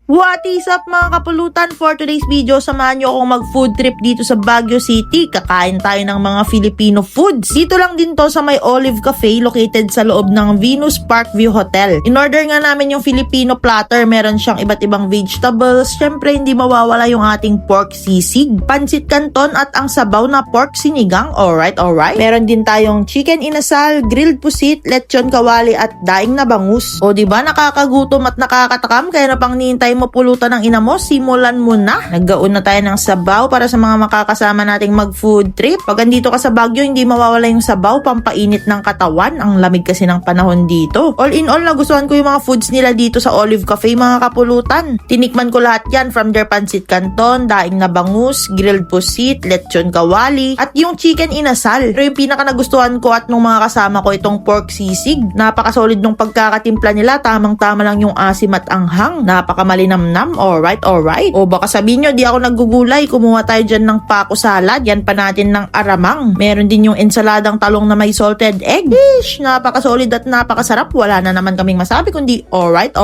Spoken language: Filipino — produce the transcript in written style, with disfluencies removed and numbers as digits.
What is up mga kapulutan? For today's video, samahan nyo akong mag-food trip dito sa Baguio City. Kakain tayo ng mga Filipino foods. Dito lang din to sa may Olive Cafe located sa loob ng Venus Parkview Hotel. In-order nga namin yung Filipino platter. Meron siyang iba't ibang vegetables. Syempre, hindi mawawala yung ating pork sisig, pansit canton at ang sabaw na pork sinigang. Alright. Meron din tayong chicken inasal, grilled pusit, lechon kawali at daing na bangus. O diba, nakakagutom at nakakatakam kaya na pang nihintay mo pulutan ng ina mo, simulan mo na. Naggaon na tayo ng sabaw para sa mga makakasama nating mag-food trip. Pag andito ka sa Baguio, hindi mawawala yung sabaw, pampainit ng katawan. Ang lamig kasi ng panahon dito. All in all, nagustuhan ko yung mga foods nila dito sa Olive Cafe, mga kapulutan. Tinikman ko lahat yan, from their pansit canton, daing na bangus, grilled pusit, lechon kawali, at yung chicken inasal. Pero yung pinaka nagustuhan ko at nung mga kasama ko itong pork sisig. Napakasolid nung pagkakatimpla nila, tamang-tama lang yung asim at anghang. Napakamalinamnam. Alright. O baka sabihin nyo, di ako naggugulay. Kumuha tayo dyan ng pako salad. Yan pa natin ng aramang. Meron din yung ensaladang talong na may salted egg. Napakasolid at napakasarap. Wala na naman kaming masabi kundi alright.